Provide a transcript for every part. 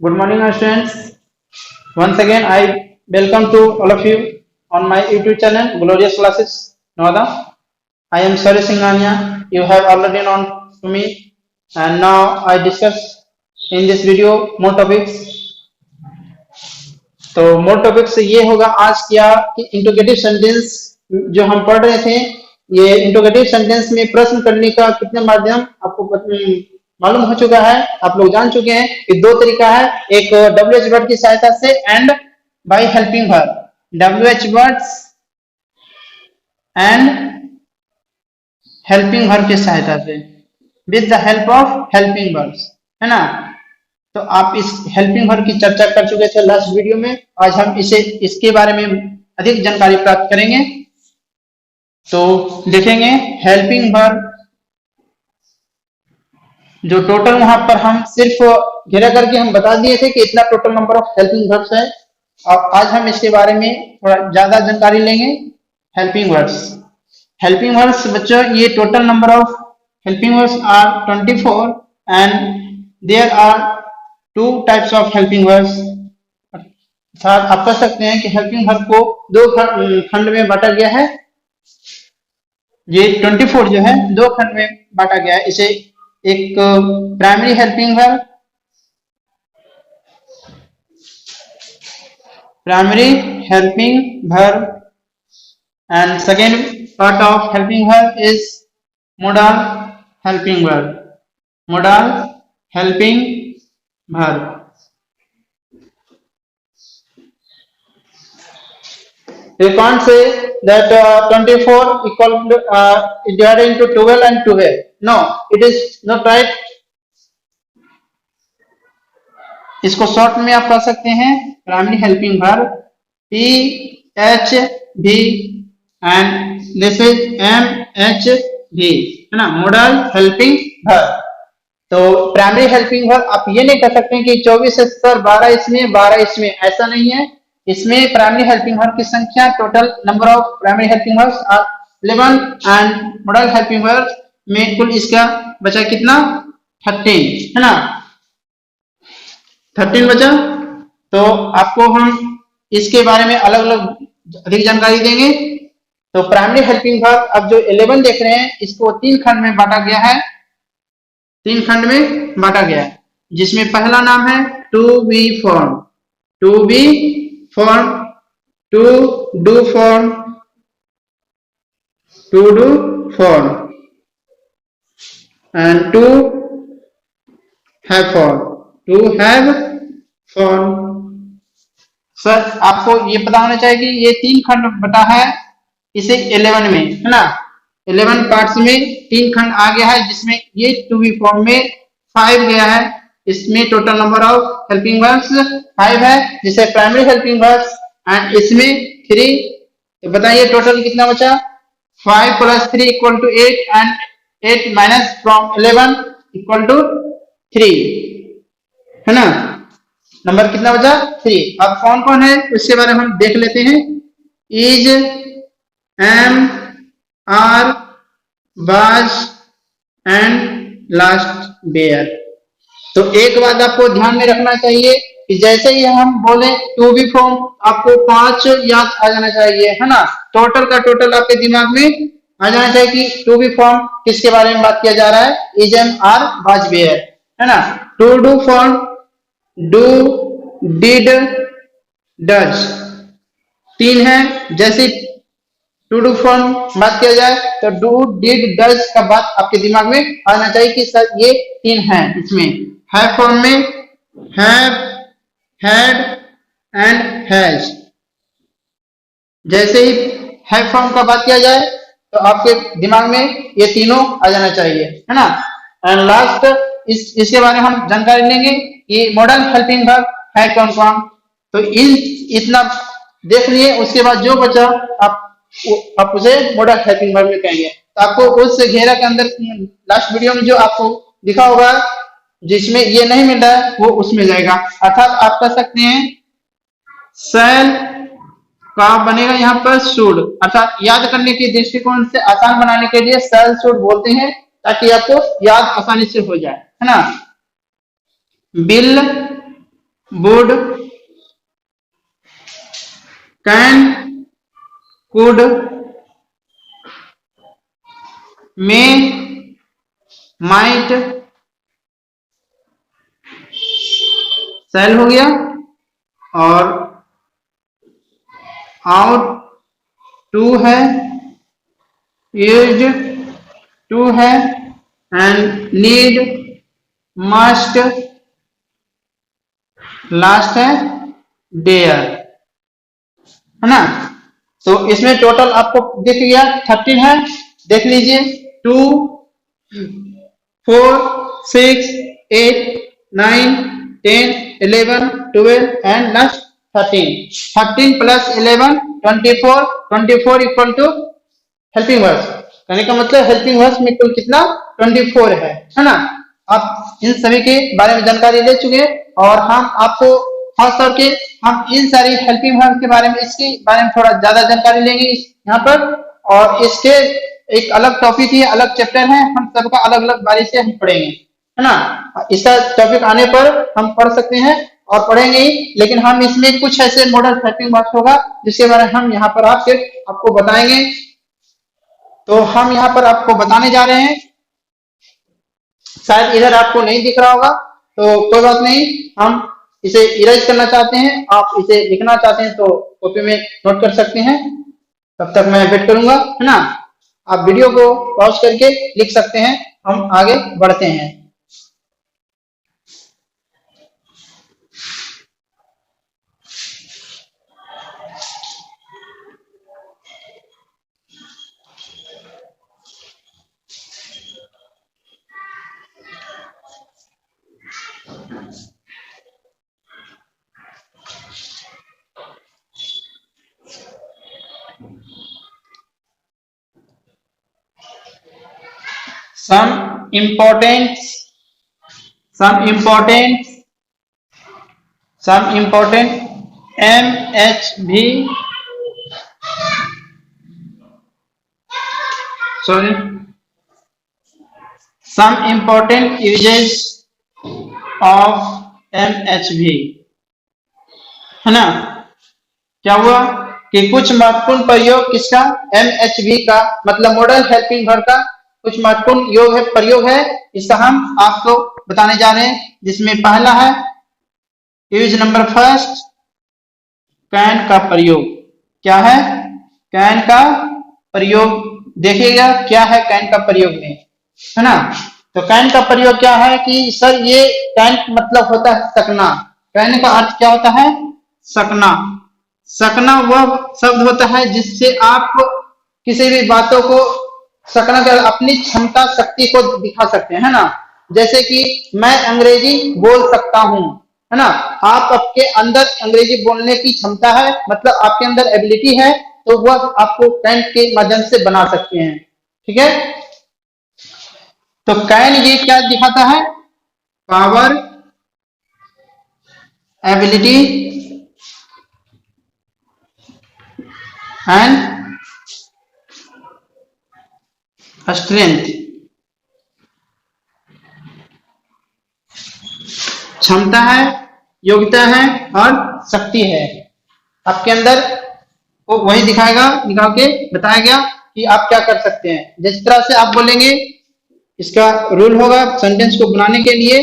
Good morning, my students. Once again, I welcome to all of you on my YouTube channel, Glorious Classes, Noida. I am Sari Singhania. You have already known to me, and now I discuss in this video more topics. तो मोर topic से ये होगा आज क्या कि interrogative sentence जो हम पढ़ रहे थे, ये इंट्रोगेटिव सेंटेंस में प्रश्न करने का कितने माध्यम आपको मालूम हो चुका है, आप लोग जान चुके हैं कि दो तरीका है, एक WH वर्ड की सहायता से and by helping verb, WH words and helping verb की सहायता से, with the help of helping verbs, है ना। तो आप इस हेल्पिंग वर्ब की चर्चा कर चुके थे लास्ट वीडियो में। आज हम इसके बारे में अधिक जानकारी प्राप्त करेंगे। तो देखेंगे हेल्पिंग वर्ब जो टोटल वहां पर हम सिर्फ घेरा करके हम बता दिए थे कि इतना total number of helping verbs है। और आज हम इसके बारे में थोड़ा ज्यादा जानकारी लेंगे। हेल्पिंग वर्ब्स बच्चों, ये total number of helping verbs are 24 and there are two types of helping verbs. अर्थात आप कह सकते हैं कि हेल्पिंग वर्ब को दो खंड में बांटा गया है। ये 24 जो है दो खंड में बांटा गया है। इसे एक primary helping verb and second part of helping verb is modal helping verb। You can't say that 24 equal divided into 12 and 12. No, it is not right. इसको शॉर्ट में आप कह सकते हैं primary helping verb PHV and this is MHV, है ना, model helping verb. तो primary helping verb आप ये नहीं कह सकते कि 24 है सर 12 इसमें 12 इसमें, ऐसा नहीं है। इसमें प्राइमरी हेल्पिंग वर्ब की संख्या total number of primary helping verbs are 11 and modal helping verb में कुल इसका बचा कितना 13, है ना, 13 बचा। तो आपको हम इसके बारे में अलग अलग अधिक जानकारी देंगे। तो प्राइमरी हेल्पिंग वर्ब अब जो 11 देख रहे हैं इसको तीन खंड में बांटा गया है, जिसमें पहला नाम है to be form, to do form, and to have form. Sir आपको ये पता होना चाहिए कि ये तीन खंड बटा है इसे 11 में, है ना। 11 पार्ट्स में तीन खंड आ गया है, जिसमें ये टू बी फॉर्म में 5 गया है। इसमें total number of helping verbs 5 है, जिसे प्राइमरी हेल्पिंग वर्ब्स, एंड इसमें 3। तो बताइए टोटल कितना बचा, 5 + 3 = 8 एंड 8 माइनस फ्रॉम 11 = 3, है ना। नंबर कितना बचा 3। अब कौन कौन है उसके बारे में हम देख लेते हैं। Is, am, are, was and last were. तो एक बात आपको ध्यान में रखना चाहिए कि जैसे ही हम बोले टू बी फॉर्म आपको 5 याद आ जाना चाहिए, है ना। टोटल का टोटल आपके दिमाग में आ जाना चाहिए कि टू बी फॉर्म किसके बारे में बात किया जा रहा है, is, am, are, was, were, है ना। To do form do, did, does, 3 है। जैसे टू डू फॉर्म बात किया जाए तो डू, डिड, डज का बात आपके दिमाग में आना चाहिए कि सर ये 3 है। इसमें हैव फॉर्म में हैव, हैड एंड हैज। जैसे ही हैव फॉर्म का बात किया जाए तो आपके दिमाग में ये तीनों आ जाना चाहिए, है ना। एंड लास्ट इसके बारे में हम जानकारी लेंगे कि मॉडल हेल्पिंग वर्ब है कौन कौन। तो इतना देख लिए, उसके बाद जो बचा आप उसे मॉडल हेल्पिंग वर्ब में कहेंगे। तो आपको उस घेरा के अंदर लास्ट वीडियो में जो आपको दिखा होगा जिसमें ये नहीं मिल रहा है वो उसमें जाएगा। अर्थात आप कह सकते हैं शैल का बनेगा यहाँ पर शुड, अर्थात याद करने के दृष्टिकोण से आसान बनाने के लिए शैल शुड बोलते हैं ताकि आपको याद आसानी से हो जाए, है ना। Bill, would, can, could, may, might, shall हो गया, और ought to है, used to है, and need, must, लास्ट है डेयर, है ना। तो इसमें टोटल आपको दिख गया 13 है, देख लीजिए 2, 4, 6, 8, 9, 10, 11, 12 and last 13। 13 plus 11 24, 24 equal to helping words, कहने का मतलब हेल्पिंग वर्ड्स में कुल कितना 24 है ना। आप इन सभी के बारे में जानकारी ले चुके हैं, और हम आपको खास तौर के हम इन सारी हेल्पिंग वर्ड्स के बारे में, इसके बारे में थोड़ा ज्यादा जानकारी लेंगे यहाँ पर, और इसके एक अलग टॉपिक है, अलग चैप्टर है, हम सबका अलग अलग बारी से हम पढ़ेंगे, है ना। इसका टॉपिक आने पर हम पढ़ सकते हैं और पढ़ेंगे ही, लेकिन हम इसमें कुछ ऐसे मॉडल हेल्पिंग वर्ड्स होगा जिसके बारे में हम यहाँ पर आपको बताएंगे। तो हम यहाँ पर आपको बताने जा रहे हैं, शायद इधर आपको नहीं दिख रहा होगा, तो कोई बात नहीं, हम इसे इरेज करना चाहते हैं, आप इसे लिखना चाहते हैं तो कॉपी में नोट कर सकते हैं, तब तक मैं वेट करूंगा, है ना। आप वीडियो को पॉज करके लिख सकते हैं, हम आगे बढ़ते हैं। Some important MHV, some important uses of MHV, है ना। क्या हुआ कि कुछ महत्वपूर्ण प्रयोग किसका, MHV का, मतलब मॉडल हेल्पिंग वर्ब का कुछ महत्वपूर्ण योग है, प्रयोग है, इसका हम आपको बताने जा रहे हैं। जिसमें पहला है यूज नंबर फर्स्ट, कैन का प्रयोग। क्या है, कैन का प्रयोग, देखिएगा क्या है कैन का प्रयोग में, है ना। तो कैन का प्रयोग क्या है कि सर ये कैन मतलब होता है सकना, कैन का अर्थ क्या होता है, सकना। सकना वह शब्द होता है जिससे आप किसी भी बातों को सकना कर अपनी क्षमता शक्ति को दिखा सकते हैं, है ना। जैसे कि मैं अंग्रेजी बोल सकता हूं, है ना, आप आपके अंदर अंग्रेजी बोलने की क्षमता है, मतलब आपके अंदर एबिलिटी है, तो वह आपको कैन के माध्यम से बना सकते हैं, ठीक है। तो कैन ये क्या दिखाता है, पावर, एबिलिटी एंड स्ट्रेंथ, क्षमता है, योग्यता है और शक्ति है आपके अंदर, वो वही दिखाएगा, निकाल के बताया गया कि आप क्या कर सकते हैं। जिस तरह से आप बोलेंगे, इसका रूल होगा सेंटेंस को बनाने के लिए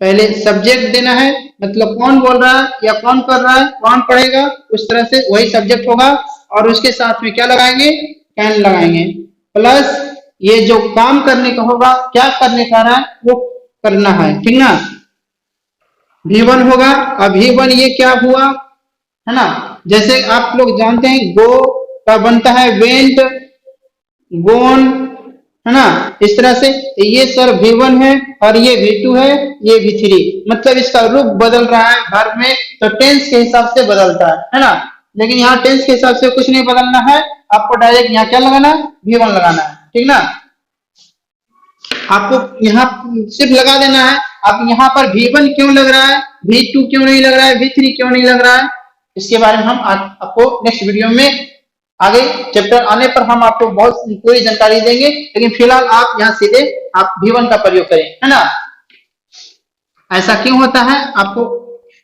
पहले सब्जेक्ट देना है, मतलब कौन बोल रहा है या कौन कर रहा है, कौन पढ़ेगा, उस तरह से वही सब्जेक्ट होगा, और उसके साथ में क्या लगाएंगे, कैन लगाएंगे, प्लस ये जो काम करने का होगा, क्या करने का रहा है वो करना है, ठीक ना। V1 होगा, अब V1 ये क्या हुआ, है ना। जैसे आप लोग जानते हैं गो का बनता है वेंट, गोन, है ना। इस तरह से ये सर V1 है और ये V2 है, ये V3, मतलब इसका रूप बदल रहा है वर्ब में, तो टेंस के हिसाब से बदलता है ना। लेकिन यहाँ टेंस के हिसाब से कुछ नहीं बदलना है, आपको डायरेक्ट यहाँ क्या लगाना है, V1 लगाना है, ठीक ना। आपको यहाँ सिर्फ लगा देना है। अब यहाँ पर V1 क्यों लग रहा है, V2 क्यों नहीं लग रहा है, V3 क्यों नहीं लग रहा है, इसके बारे में हम आपको नेक्स्ट वीडियो में आगे चैप्टर आने पर हम आपको बहुत पूरी जानकारी देंगे, लेकिन फिलहाल आप यहाँ सीधे आप V1 का प्रयोग करें, है ना। ऐसा क्यों होता है आपको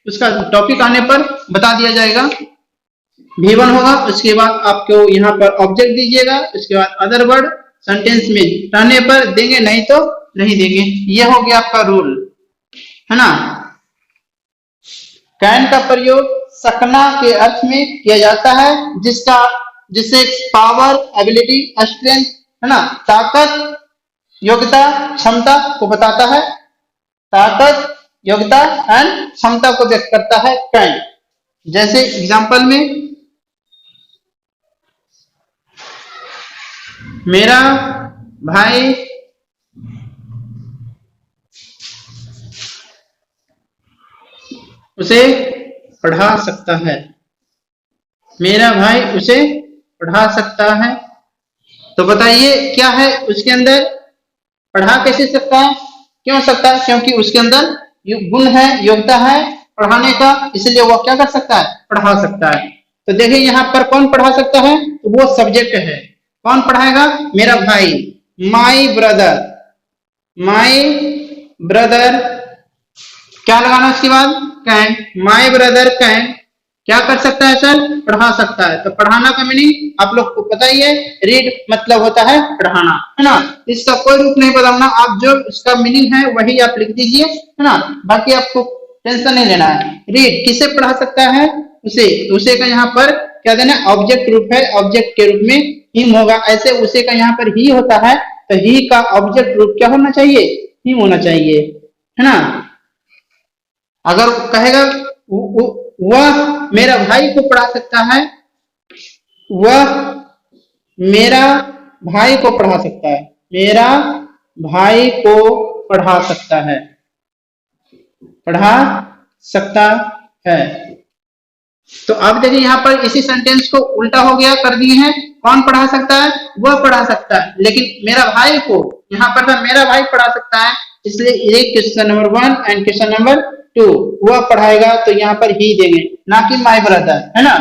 उसका टॉपिक आने पर बता दिया जाएगा। V1 होगा, उसके बाद आपको यहाँ पर ऑब्जेक्ट दीजिएगा, उसके बाद अदर वर्ड सेंटेंस में रहने पर देंगे, नहीं तो नहीं देंगे। ये हो गया आपका रूल, है ना। कैन का प्रयोग सकना के अर्थ में किया जाता है, जिससे पावर, एबिलिटी, स्ट्रेंथ, है ना, ताकत, योग्यता, क्षमता को बताता है। ताकत, योग्यता एंड क्षमता को व्यक्त करता है कैन। जैसे एग्जांपल में, मेरा भाई उसे पढ़ा सकता है। मेरा भाई उसे पढ़ा सकता है। तो बताइए क्या है उसके अंदर, पढ़ा कैसे सकता है, क्यों सकता है? क्योंकि उसके अंदर गुण है, योग्यता है पढ़ाने का, इसलिए वह क्या कर सकता है, पढ़ा सकता है। तो देखिए यहाँ पर कौन पढ़ा सकता है, तो वो सब्जेक्ट है। कौन पढ़ाएगा? मेरा भाई, माई ब्रदर। माई ब्रदर, क्या लगाना उसके बाद, कैन। माई ब्रदर कैन क्या कर सकता है सर, पढ़ा सकता है। तो पढ़ाना का मीनिंग आप लोग को पता ही है, रीड मतलब होता है पढ़ाना, है ना। इसका कोई रूप नहीं बदलना, आप जो इसका मीनिंग है वही आप लिख दीजिए, है ना। बाकी आपको टेंशन नहीं लेना है। रीड किसे पढ़ा सकता है, उसे। उसे का यहाँ पर क्या देना, ऑब्जेक्ट रूप है, ऑब्जेक्ट के रूप में हिम होगा। ऐसे उसे का यहाँ पर ही होता है, तो ही का ऑब्जेक्ट रूप क्या होना चाहिए, हिम होना चाहिए, है ना। अगर कहेगा वह मेरा भाई को पढ़ा सकता है, वह मेरा भाई को पढ़ा सकता है, मेरा भाई को पढ़ा सकता है, पढ़ा सकता है। तो अब देखिए यहाँ पर इसी सेंटेंस को उल्टा हो गया, कर दिए हैं। कौन पढ़ा सकता है, वह पढ़ा सकता है, लेकिन मेरा भाई को, यहाँ पर था मेरा भाई पढ़ा सकता है, इसलिए ये question number 1 and question number 2 वह पढ़ाएगा, तो यहाँ पर ही देंगे, ना कि माय ब्रदर, है ना।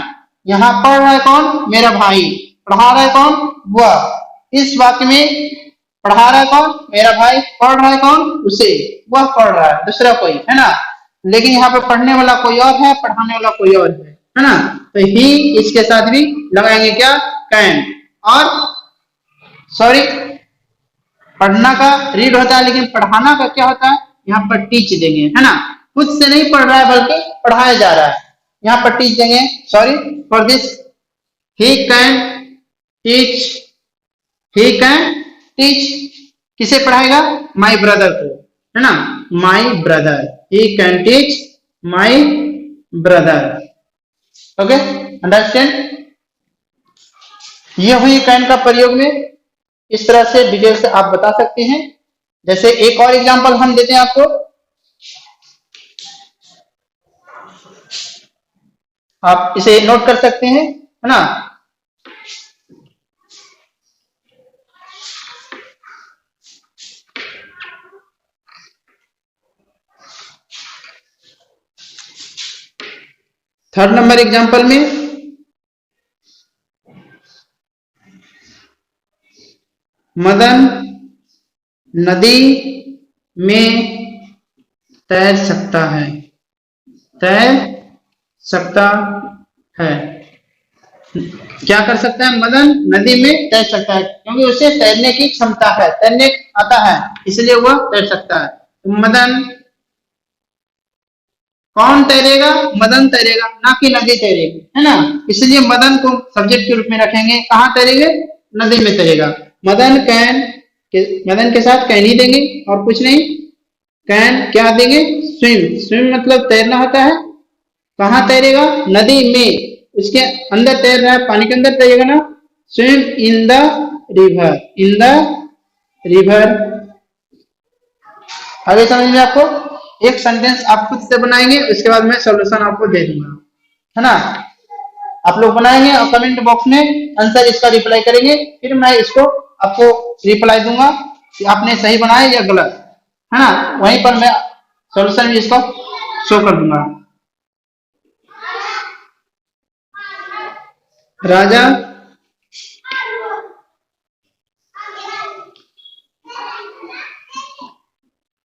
यहाँ पढ़ रहा है कौन, मेरा भाई, पढ़ा रहा है कौन, वह। इस वाक्य में पढ़ा रहा है कौन, मेरा भाई, पढ़ रहा है कौन, उसे, वह पढ़ रहा है, दूसरा कोई, है ना। लेकिन यहाँ पे पढ़ने वाला कोई और है, पढ़ाने वाला कोई और है ना। तो ही इसके साथ भी लगाएंगे क्या, कैन। और सॉरी, पढ़ना का रीड होता है, लेकिन पढ़ाना का क्या होता है, यहाँ पर टीच देंगे, है ना। खुद से नहीं पढ़ रहा है बल्कि पढ़ाया जा रहा है, यहाँ पर टीच देंगे। Sorry for this, he can teach, he can teach किसे पढ़ाएगा, माय ब्रदर को, है ना, my brother, he can teach my brother. Okay, understand. ये हुई कैन का प्रयोग में, इस तरह से डिटेल से आप बता सकते हैं। जैसे एक और एग्जांपल हम देते हैं आपको, आप इसे नोट कर सकते हैं, है ना। थर्ड नंबर एग्जांपल में, मदन नदी में तैर सकता है, तैर सकता है। क्या कर सकता है, मदन नदी में तैर सकता है, क्योंकि उसे तैरने की क्षमता है, तैरने आता है, इसलिए वह तैर सकता है। तो मदन, कौन तैरेगा, मदन तैरेगा, ना कि नदी तैरेगी, है ना। इसलिए मदन को सब्जेक्ट के रूप में रखेंगे, कहाँ तैरेंगे, नदी में तैरेगा। मदन कैन, मदन के साथ कैन ही देंगे और कुछ नहीं। कैन क्या देंगे, स्विम, स्विम मतलब तैरना होता है। कहाँ तैरेगा, नदी में, उसके अंदर तैर रहा है, पानी के अंदर तैरेगा ना। Swim in the river, in the river. आगे समझ में आपको, एक सेंटेंस आप खुद से बनाएंगे, उसके बाद मैं सॉल्यूशन आपको दे दूंगा, है ना। आप लोग बनाएंगे और कमेंट बॉक्स में आंसर इसका रिप्लाई करेंगे, फिर मैं इसको आपको रिप्लाई दूंगा कि आपने सही बनाया या गलत, है ना। वहीं पर मैं सॉल्यूशन भी इसका शो कर दूंगा। राजा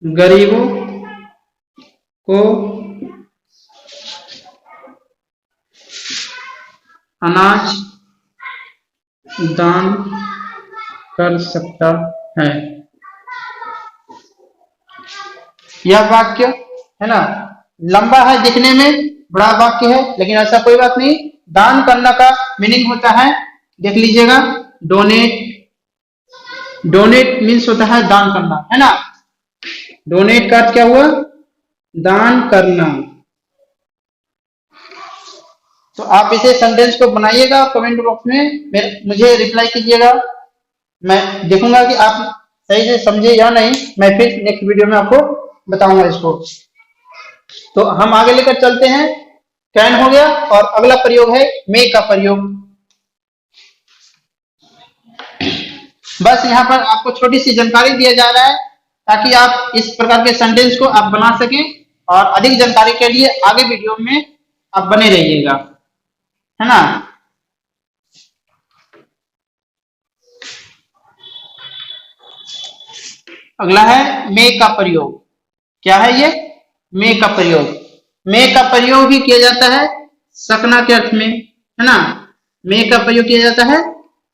गरीबों को अनाज दान कर सकता है। यह वाक्य है ना, लंबा है दिखने में, बड़ा वाक्य है, लेकिन ऐसा कोई बात नहीं। दान करना का मीनिंग होता है, देख लीजिएगा, डोनेट। डोनेट मीन्स होता है दान करना, है ना। डोनेट का अर्थ क्या हुआ? दान करना। तो आप इसे सेंटेंस को बनाइएगा, कमेंट बॉक्स में मुझे रिप्लाई कीजिएगा। मैं देखूंगा कि आप सही से समझे या नहीं। मैं फिर नेक्स्ट वीडियो में आपको बताऊंगा इसको। तो हम आगे लेकर चलते हैं। कैन हो गया, और अगला प्रयोग है मे का प्रयोग। बस यहाँ पर आपको छोटी सी जानकारी दिया जा रहा है, ताकि आप इस प्रकार के सेंटेंस को आप बना सकें, और अधिक जानकारी के लिए आगे वीडियो में आप बने रहिएगा, है ना। अगला है मे का प्रयोग। क्या है ये? मे का प्रयोग। मे का प्रयोग भी किया जाता है सकना के अर्थ में, है ना। मे का प्रयोग किया जाता है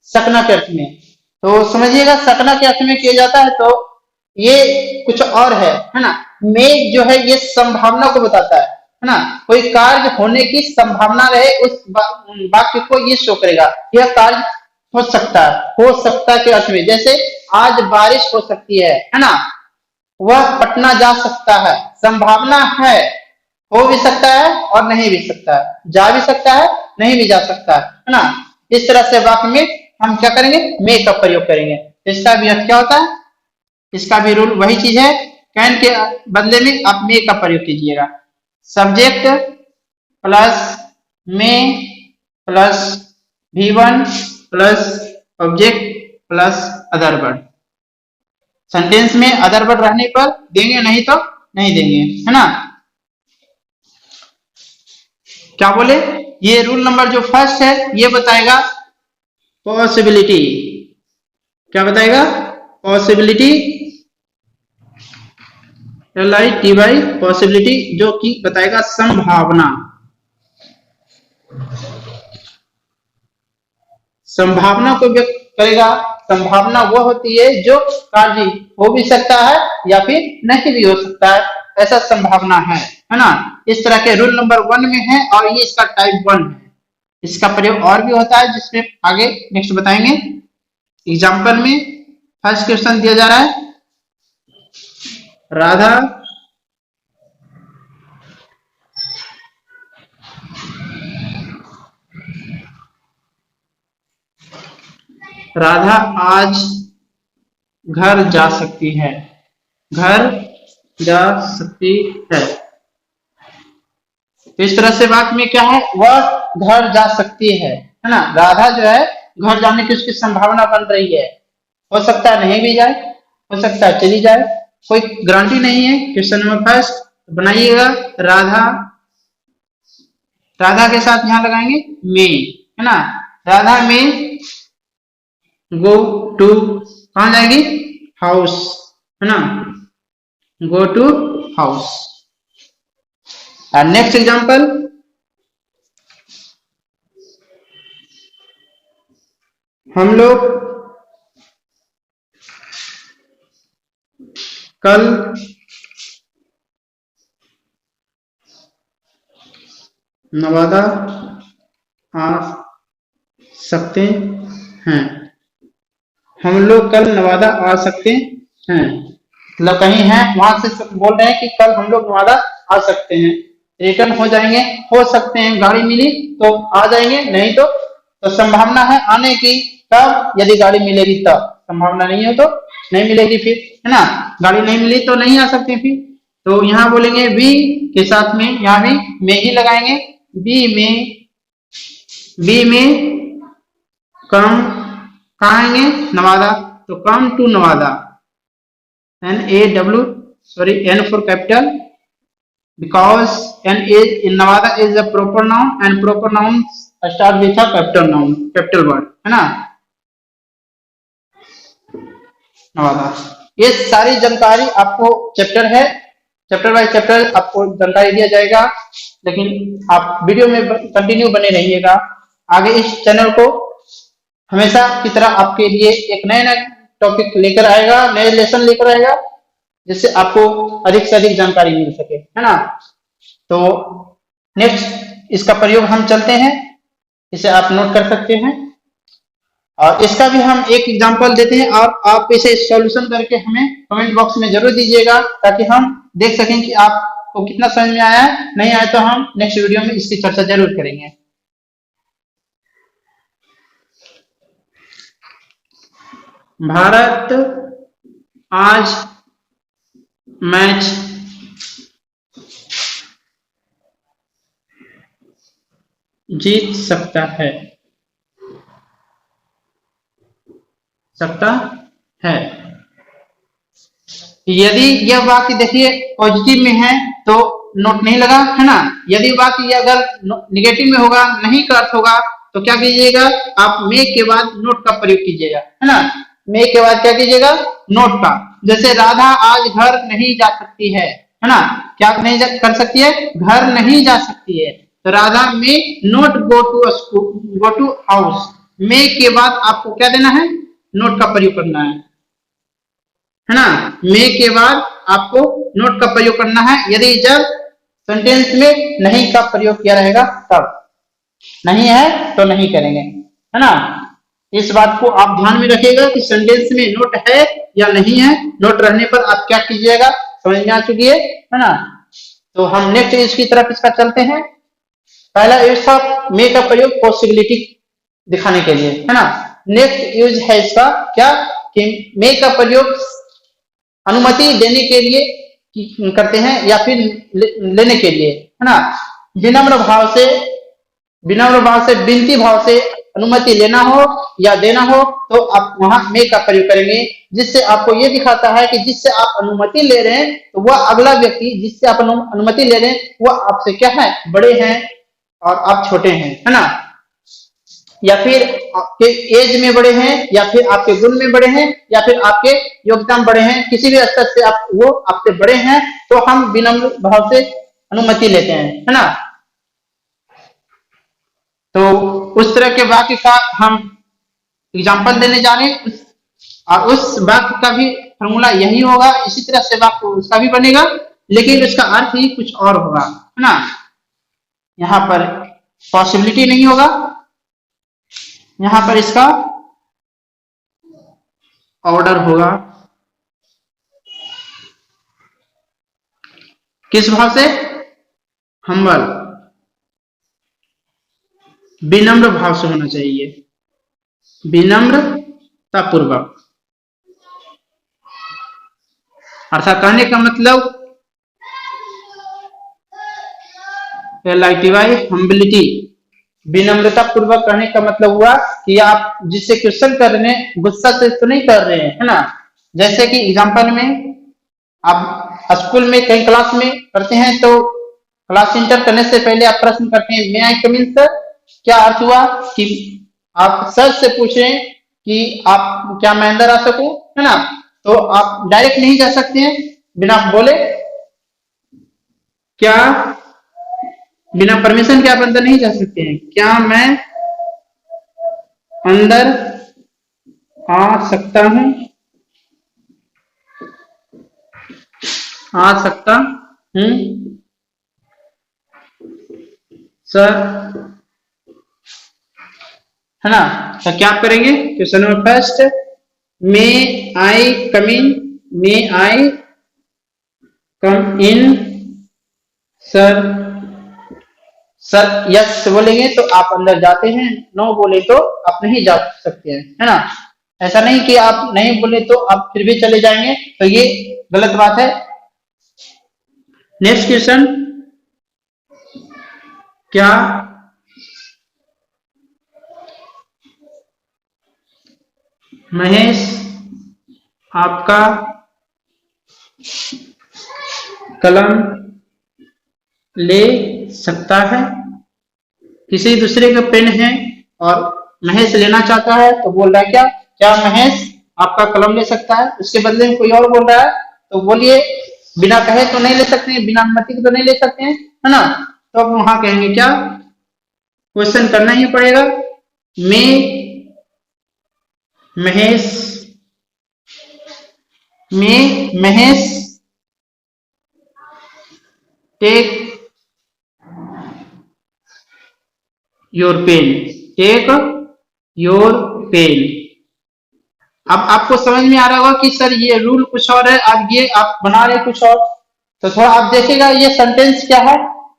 सकना के अर्थ में। तो समझिएगा, सकना के अर्थ में किया जाता है तो ये कुछ और है ना। मे जो है ये संभावना को बताता है ना। कोई कार्य होने की संभावना रहे, उस वाक्य को ये शो करेगा, यह कार्य हो सकता है के अर्थ में। जैसे आज बारिश हो सकती है ना। वह पटना जा सकता है, संभावना है, हो भी सकता है और नहीं भी सकता है, जा भी सकता है, नहीं भी जा सकता है ना। इस तरह से वाक्य में हम क्या करेंगे? मे का प्रयोग करेंगे। इसका भी अर्थ क्या होता है? इसका भी रूल वही चीज है, कैन के बदले में आप मे का प्रयोग कीजिएगा। Subject plus may plus V1 plus object plus other word. Sentence में अदर वर्ड रहने पर देंगे, नहीं तो नहीं देंगे, है ना। क्या बोले? ये रूल नंबर जो फर्स्ट है ये बताएगा पॉसिबिलिटी। क्या बताएगा? पॉसिबिलिटी, LITY, पॉसिबिलिटी, जो कि बताएगा संभावना। संभावना को व्यक्त करेगा। संभावना वो होती है जो कार्य हो भी सकता है या फिर नहीं भी हो सकता है, ऐसा संभावना है ना। इस तरह के रूल नंबर 1 में है, और ये इसका टाइप 1 है। इसका प्रयोग और भी होता है, जिसमें आगे नेक्स्ट बताएंगे। एग्जाम्पल में फर्स्ट क्वेश्चन दिया जा रहा है, राधा आज घर जा सकती है। घर जा सकती है। तो इस तरह से वाक्य में क्या है? वह घर जा सकती है ना। राधा जो है घर जाने की उसकी संभावना बन रही है। हो सकता है नहीं भी जाए, हो सकता है चली जाए, कोई गारंटी नहीं है। क्वेश्चन नंबर फर्स्ट बनाइएगा, राधा के साथ यहां लगाएंगे मे, है ना। राधा में गो टू, कहां जाएगी? हाउस, है ना। Go to house. Next example, हम लोग कल नवादा आ सकते हैं। हम लोग कल नवादा आ सकते हैं, मतलब कहीं है वहां से बोल रहे हैं कि कल हम लोग नवादा आ सकते हैं। रिटर्न हो जाएंगे, हो सकते हैं, गाड़ी मिली तो आ जाएंगे, नहीं तो संभावना है आने की, तब यदि गाड़ी मिलेगी तब, संभावना नहीं हो तो नहीं मिलेगी फिर, है ना। गाड़ी नहीं मिली तो नहीं आ सकते फिर। तो यहाँ बोलेंगे बी के साथ में, यहाँ भी में ही लगाएंगे। बी में कम, कहाँ आएंगे? नवादा, तो come to Nawada, NAW, sorry, N for capital, because in Nevada is a proper noun, and proper nouns start with a capital noun, capital word, है ना। नवादा। ये सारी जानकारी आपको चैप्टर है, चैप्टर बाय चैप्टर आपको जानकारी दिया जाएगा, लेकिन आप वीडियो में कंटिन्यू बने रहिएगा। आगे इस चैनल को हमेशा की तरह आपके लिए एक नया नया टॉपिक लेकर आएगा, नए लेसन लेकर आएगा, जिससे आपको अधिक से अधिक जानकारी मिल सके, है ना। तो नेक्स्ट इसका प्रयोग हम चलते हैं, इसे आप नोट कर सकते हैं और इसका भी हम एक एग्जांपल देते हैं और आप इसे सॉल्यूशन करके हमें कमेंट बॉक्स में जरूर दीजिएगा, ताकि हम देख सकें कि आपको कितना समझ में आया है। नहीं आया तो हम नेक्स्ट वीडियो में इसकी चर्चा जरूर करेंगे। भारत आज मैच जीत सकता है, यदि यह वाक्य देखिए पॉजिटिव में है तो नोट नहीं लगा, है ना। यदि वाक्य अगर निगेटिव में होगा, नहीं का अर्थ होगा, तो क्या कीजिएगा, आप मे के बाद नोट का प्रयोग कीजिएगा, है ना। मे के बाद क्या कीजिएगा, नोट का। जैसे राधा आज घर नहीं जा सकती है ना। क्या नहीं कर सकती है, घर नहीं जा सकती है, तो Radha may not go to school, go to house. May के बाद आपको क्या देना है, नोट का प्रयोग करना है ना। मे के बाद आपको नोट का प्रयोग करना है, यदि जब सेंटेंस में नहीं का प्रयोग किया रहेगा तब। नहीं है तो नहीं करेंगे, है ना। इस बात को आप ध्यान में रखिएगा कि सेंटेंस में नोट है या नहीं है। नोट रहने पर आप क्या कीजिएगा, समझ में आ चुकी है ना। तो हम नेक्स्ट इसकी तरफ इसका चलते हैं। पहला यूज था मे का प्रयोग पॉसिबिलिटी दिखाने के लिए, है ना। नेक्स्ट यूज है इसका क्या, कि मे का प्रयोग अनुमति देने के लिए करते हैं या फिर लेने के लिए, है ना। विनम्र भाव से विनती भाव से अनुमति लेना हो या देना हो तो आप वहां मे का प्रयोग करेंगे, जिससे आपको ये दिखाता है कि जिससे आप अनुमति ले रहे हैं तो वह अगला व्यक्ति जिससे आप अनुमति ले रहे हैं वह आपसे क्या है, बड़े हैं और आप छोटे हैं, है ना। या फिर आपके एज में बड़े हैं, या फिर आपके गुण में बड़े हैं, या फिर आपके योग्यता में बड़े हैं, किसी भी स्तर से आप वो आपसे बड़े हैं, तो हम विनम्र भाव से अनुमति लेते हैं, है ना। तो उस तरह के वाक्य का हम एग्जाम्पल देने जा रहे हैं और उस वाक्य का भी फॉर्मूला यही होगा। इसी तरह से वाक्य उसका भी बनेगा, लेकिन उसका अर्थ ही कुछ और होगा, है ना। यहाँ पर पॉसिबिलिटी नहीं होगा, यहां पर इसका ऑर्डर होगा। किस भाव से, हम्बल, विनम्र भाव से होना चाहिए, विनम्रता पूर्वक। अर्थात कहने का मतलब हम्बिलिटी, विनम्रता पूर्वक कहने का मतलब हुआ कि आप जिससे क्वेश्चन कर रहे हैं गुस्सा से तो नहीं कर रहे हैं, है ना। जैसे कि एग्जांपल में आप स्कूल में कई क्लास में करते हैं तो क्लास इंटर करने से पहले आप प्रश्न करते हैं, मे आई कम इन सर। क्या अर्थ हुआ कि आप सर से पूछ रहे हैं कि आप क्या मैं अंदर आ सकूं, है ना। तो आप डायरेक्ट नहीं जा सकते हैं बिना बोले, क्या बिना परमिशन के आप अंदर नहीं जा सकते हैं। क्या मैं अंदर आ सकता हूं, आ सकता हूं सर, है ना। तो क्या आप करेंगे, क्वेश्चन नंबर फर्स्ट, मे आई कम इन, मे आई कम इन सर। सर यस बोलेंगे तो आप अंदर जाते हैं, नो बोले तो आप नहीं जा सकते हैं, है ना। ऐसा नहीं कि आप नहीं बोले तो आप फिर भी चले जाएंगे, तो ये गलत बात है। नेक्स्ट क्वेश्चन, क्या महेश आपका कलम ले सकता है। किसी दूसरे का पेन है और महेश लेना चाहता है तो बोल रहा है क्या महेश आपका कलम ले सकता है। उसके बदले में कोई और बोल रहा है तो बोलिए, बिना कहे तो नहीं ले सकते हैं, बिना अनुमति के तो नहीं ले सकते हैं, है ना। तो अब वहां कहेंगे क्या, क्वेश्चन करना ही पड़ेगा। मैं Mahesh take your pen, take your pen. अब आपको समझ में आ रहा होगा कि सर ये रूल कुछ और है, अब ये आप बना रहे कुछ और। तो थोड़ा आप देखिएगा ये सेंटेंस क्या है,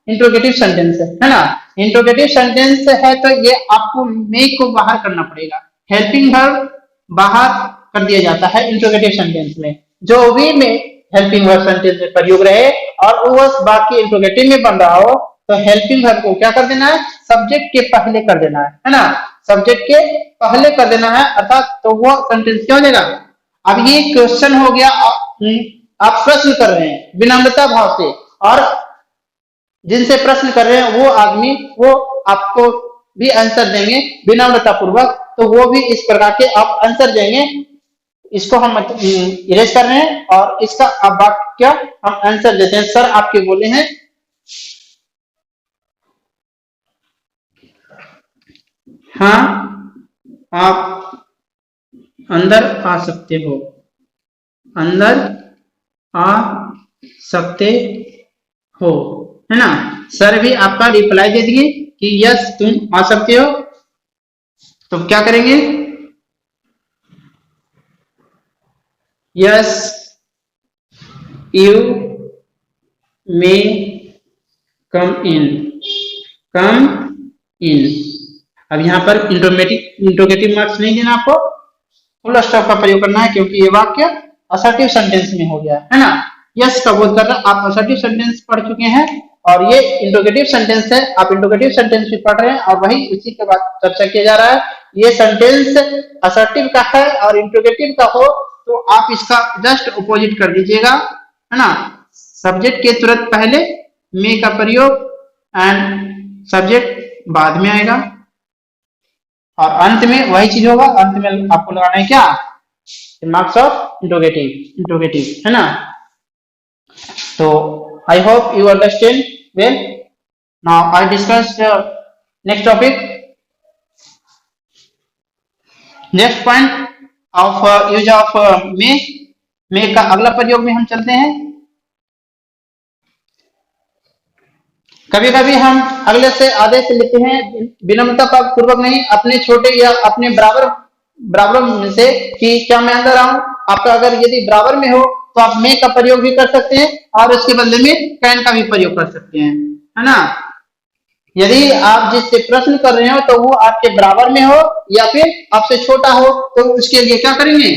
इंट्रोगेटिव सेंटेंस है ना। इंट्रोगेटिव सेंटेंस है तो ये आपको मेक को बाहर करना पड़ेगा। हेल्पिंग वर्ब बाहर कर दिया जाता है इंट्रोगेटिव सेंटेंस में। जो भी में हेल्पिंग वर्ब सेंटेंस में प्रयोग रहे और वो बाकी इंट्रोगेटिव में बन रहा हो तो हेल्पिंग वर्ब को क्या कर देना है, सब्जेक्ट के पहले कर देना है ना। सब्जेक्ट के पहले कर देना है, अर्थात तो वो सेंटेंस क्या हो जाएगा। अब ये क्वेश्चन हो गया, आप प्रश्न कर रहे हैं विनम्रता भाव से, और जिनसे प्रश्न कर रहे हैं वो आदमी वो आपको भी आंसर देंगे विनम्रता पूर्वक, तो वो भी इस प्रकार के आप आंसर देंगे। इसको हम इरेज कर रहे हैं और इसका अब वाक्य हम आंसर देते हैं। सर आपके बोले हैं हाँ आप अंदर आ सकते हो, अंदर आ सकते हो, है ना। सर भी आपका रिप्लाई दे दिए कि यस तुम आ सकते हो। तो क्या करेंगे, यस यू मे कम इन, कम इन। अब यहाँ पर इंट्रोगेटिव मार्क्स नहीं देना, आपको फुल स्टॉप का प्रयोग करना है क्योंकि ये वाक्य असर्टिव सेंटेंस में हो गया है ना। यस का बोध कर रहा, आप असर्टिव सेंटेंस पढ़ चुके हैं और ये इंट्रोगेटिव सेंटेंस है, आप इंट्रोगेटिव सेंटेंस भी पढ़ रहे हैं और वही उसी के बाद चर्चा किया जा रहा है। ये सेंटेंस असर्टिव का है और इंट्रोगेटिव का हो तो आप इसका जस्ट अपोजिट कर दीजिएगा, है ना। सब्जेक्ट के तुरंत पहले मे का प्रयोग एंड सब्जेक्ट बाद में आएगा और अंत में वही चीज होगा। अंत में आपको लगाना है क्या, मार्क्स ऑफ इंट्रोगेटिव, है ना। तो I hope you understand well. Now I discuss next topic. Next point of use of May का अगला प्रयोग में हम चलते हैं। कभी कभी हम अगले से आदेश लेते हैं विनम्रता पूर्वक नहीं, अपने छोटे या अपने बराबर में से कि क्या मैं अंदर आऊं। आपका अगर यदि बराबर में हो तो आप मे का प्रयोग भी कर सकते हैं और उसके बदले में कैन का भी प्रयोग कर सकते हैं, है ना। यदि आप जिससे प्रश्न कर रहे हो तो वो आपके बराबर में हो या फिर आपसे छोटा हो तो उसके लिए क्या करेंगे,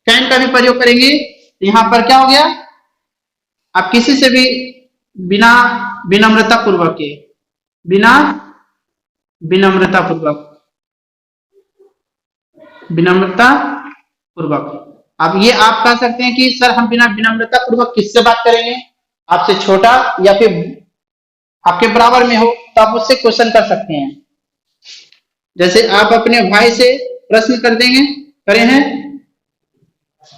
कैन का भी प्रयोग करेंगे। यहाँ पर क्या हो गया, आप किसी से भी बिना विनम्रता पूर्वक के, बिना विनम्रता पूर्वक, विनम्रता पूर्वक। अब ये आप कह सकते हैं कि सर हम बिना विनम्रता पूर्वक किससे बात करेंगे, आपसे छोटा या फिर आपके बराबर में हो तो आप उससे क्वेश्चन कर सकते हैं। जैसे आप अपने भाई से प्रश्न कर देंगे, करे हैं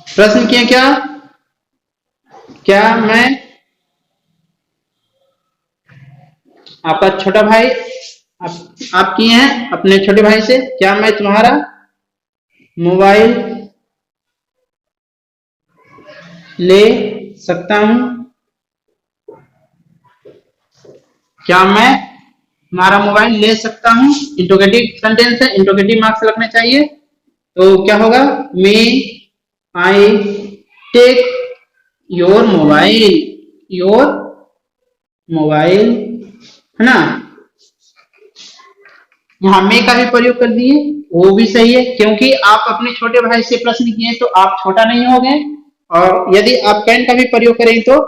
प्रश्न किए क्या मैं आपका छोटा भाई, आप किए हैं अपने छोटे भाई से क्या मैं तुम्हारा मोबाइल ले सकता हूं, क्या मैं तुम्हारा मोबाइल ले सकता हूं। इंट्रोगेटिव सेंटेंस है, इंट्रोगेटिव मार्क्स लगने चाहिए। तो क्या होगा, मे आई टेक योर मोबाइल, है ना। यहाँ मे का भी प्रयोग कर दिए, वो भी सही है क्योंकि आप अपने छोटे भाई से प्रश्न किए तो आप छोटा नहीं हो गए। और यदि आप कैन का भी प्रयोग करें तो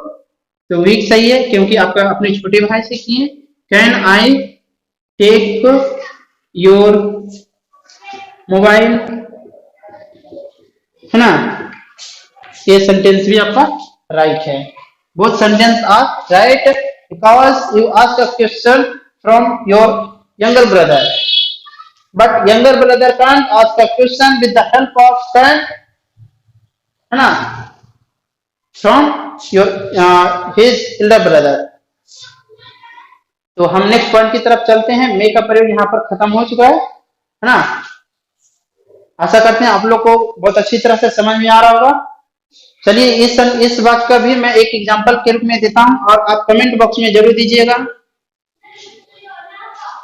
भी सही है क्योंकि आपका अपने छोटे भाई से किए। Can I take your mobile, है ना। ये सेंटेंस भी आपका राइट है। Both sentence are right because you ask a question from your younger brother, but younger brother can't ask a question with the help of can, है ना, from your his elder brother। तो हम next point की तरफ चलते हैं। मे का प्रयोग यहाँ पर खत्म हो चुका है ना। आशा करते हैं आप लोग को बहुत अच्छी तरह से समझ में आ रहा होगा। चलिए इस बात का भी मैं एक एग्जांपल के रूप में देता हूं और आप कमेंट बॉक्स में जरूर दीजिएगा।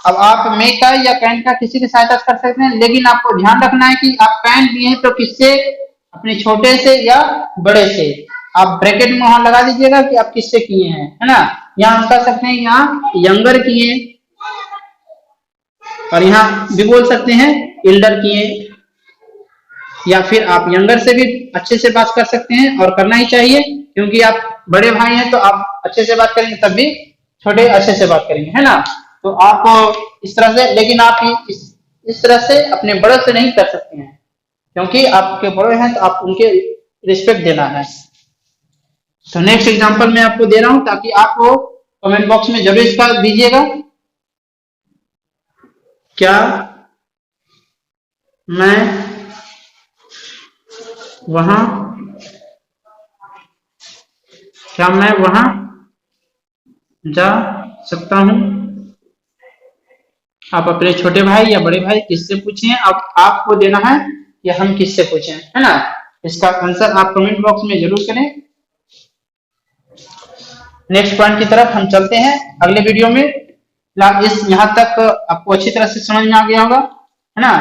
अब आप मे का या कैन का किसी की सहायता कर सकते हैं, लेकिन आपको ध्यान रखना है कि आप कैन दिए हैं तो किससे, अपने छोटे से या बड़े से। आप ब्रैकेट में वहां लगा दीजिएगा कि आप किससे किए हैं, है ना। यहाँ हम कह सकते हैं यहाँ यंगर किए और यहाँ भी बोल सकते हैं एल्डर किए, या फिर आप यंगर से भी अच्छे से बात कर सकते हैं और करना ही चाहिए, क्योंकि आप बड़े भाई हैं तो आप अच्छे से बात करेंगे, तब भी छोटे अच्छे से बात करेंगे, है ना। तो आप इस तरह से, लेकिन आप इस तरह से अपने बड़ों से नहीं कर सकते हैं, क्योंकि आपके बड़े हैं तो आप उनके रिस्पेक्ट देना है। तो नेक्स्ट एग्जांपल मैं आपको दे रहा हूं ताकि आप कमेंट बॉक्स में जरूर इसका दीजिएगा। क्या मैं वहां क्या मैं वहां जा सकता हूं। आप अपने छोटे भाई या बड़े भाई किससे पूछे, अब आपको देना है या हम किससे पूछे, है ना। इसका आंसर आप कमेंट बॉक्स में जरूर करें। नेक्स्ट पॉइंट की तरफ हम चलते हैं अगले वीडियो में। इस यहाँ तक आपको अच्छी तरह से समझ में आ गया होगा, है ना।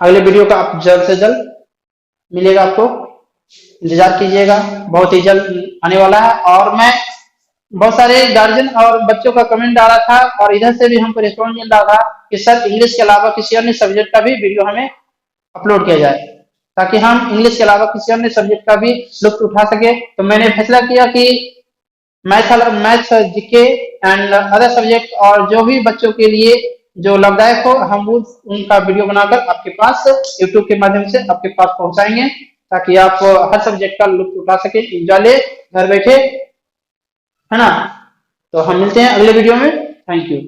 अगले वीडियो का आप जल्द से जल्द मिलेगा, आपको इंतजार कीजिएगा, बहुत ही जल्द आने वाला है। और मैं बहुत सारे गार्जियन और बच्चों का कमेंट आ रहा था और इधर से भी हमको रिस्पॉन्स मिल रहा था कि सर इंग्लिश के अलावा किसी अन्य सब्जेक्ट का भी वीडियो हमें अपलोड किया जाए, ताकि हम इंग्लिश के अलावा किसी अन्य सब्जेक्ट का भी लुत्फ उठा सके। तो मैंने फैसला किया कि math GK and other subject और जो भी बच्चों के लिए जो लाभदायक हो, हम उनका वीडियो बनाकर आपके पास यूट्यूब के माध्यम से आपके पास पहुंचाएंगे, ताकि आप हर सब्जेक्ट का लुत्फ उठा सके, एंजॉय ले घर बैठे, है ना। तो हम मिलते हैं अगले वीडियो में। Thank you.